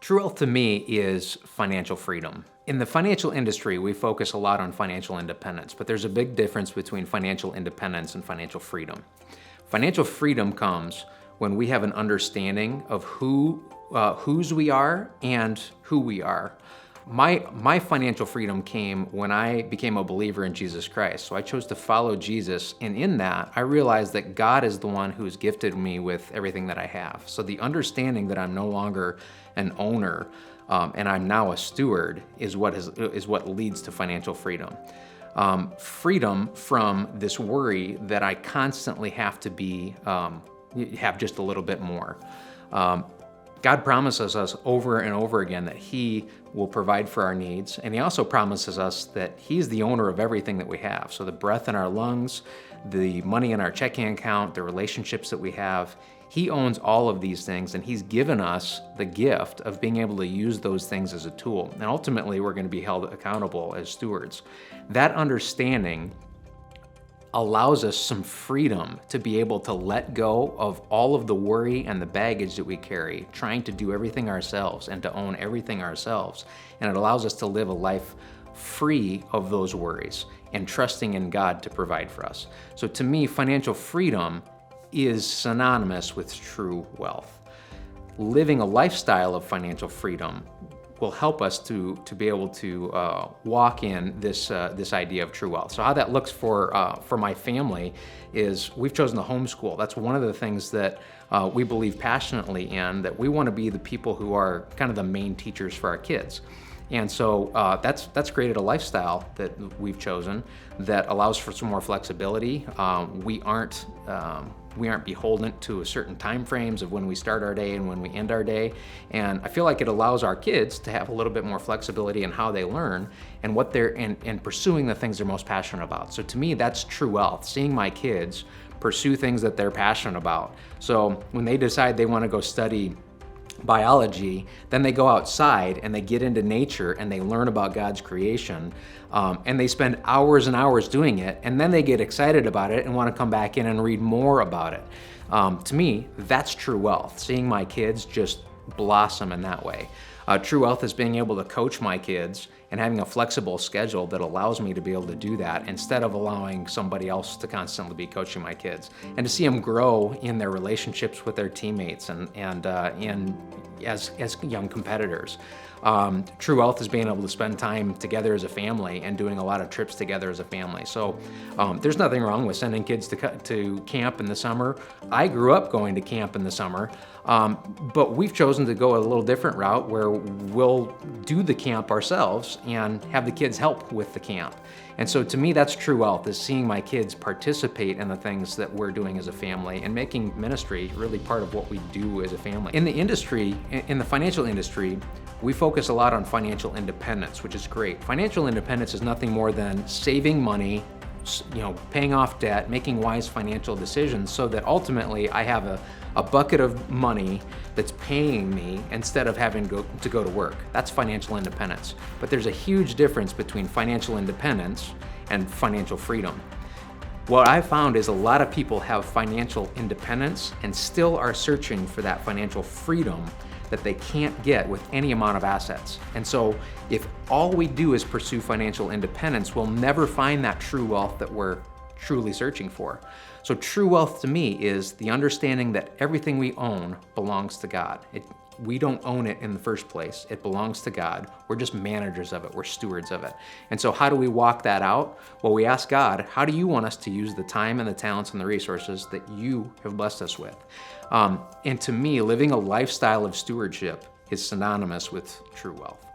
True wealth to me is financial freedom. In the financial industry, we focus a lot on financial independence, but there's a big difference between financial independence and financial freedom. Financial freedom comes when we have an understanding of whose we are and who we are. My financial freedom came when I became a believer in Jesus Christ. So I chose to follow Jesus, and in that, I realized that God is the one who's gifted me with everything that I have. So the understanding that I'm no longer an owner and I'm now a steward is what leads to financial freedom. Freedom from this worry that I constantly have to have just a little bit more. God promises us over and over again that He will provide for our needs, and He also promises us that He's the owner of everything that we have. So the breath in our lungs, the money in our checking account, the relationships that we have, He owns all of these things, and He's given us the gift of being able to use those things as a tool. And ultimately, we're going to be held accountable as stewards. That understanding allows us some freedom to be able to let go of all of the worry and the baggage that we carry, trying to do everything ourselves and to own everything ourselves. And it allows us to live a life free of those worries and trusting in God to provide for us. So to me, financial freedom is synonymous with true wealth. Living a lifestyle of financial freedom will help us to be able to walk in this idea of true wealth. So how that looks for my family is we've chosen to homeschool. That's one of the things that we believe passionately in, that we want to be the people who are kind of the main teachers for our kids. And so that's created a lifestyle that we've chosen that allows for some more flexibility. We aren't beholden to a certain time frames of when we start our day and when we end our day. And I feel like it allows our kids to have a little bit more flexibility in how they learn and what they're and pursuing the things they're most passionate about. So to me, that's true wealth, seeing my kids pursue things that they're passionate about. So when they decide they want to go study biology, then they go outside and they get into nature and they learn about God's creation, and they spend hours and hours doing it, and then they get excited about it and want to come back in and read more about it. To me, that's true wealth, seeing my kids just blossom in that way. True wealth is being able to coach my kids and having a flexible schedule that allows me to be able to do that instead of allowing somebody else to constantly be coaching my kids, and to see them grow in their relationships with their teammates and as young competitors. True wealth is being able to spend time together as a family and doing a lot of trips together as a family. So there's nothing wrong with sending kids to camp in the summer. I grew up going to camp in the summer, but we've chosen to go a little different route where we'll do the camp ourselves and have the kids help with the camp. And so to me, that's true wealth, is seeing my kids participate in the things that we're doing as a family and making ministry really part of what we do as a family. In the industry, in the financial industry, we focus a lot on financial independence, which is great. Financial independence is nothing more than saving money, paying off debt, making wise financial decisions so that ultimately I have a bucket of money that's paying me instead of having to go to work. That's financial independence. But there's a huge difference between financial independence and financial freedom. What I found is a lot of people have financial independence and still are searching for that financial freedom that they can't get with any amount of assets. And so if all we do is pursue financial independence, we'll never find that true wealth that we're truly searching for. So true wealth to me is the understanding that everything we own belongs to God. We don't own it in the first place. It belongs to God. We're just managers of it. We're stewards of it. And so how do we walk that out? Well, we ask God, how do you want us to use the time and the talents and the resources that you have blessed us with? And to me, living a lifestyle of stewardship is synonymous with true wealth.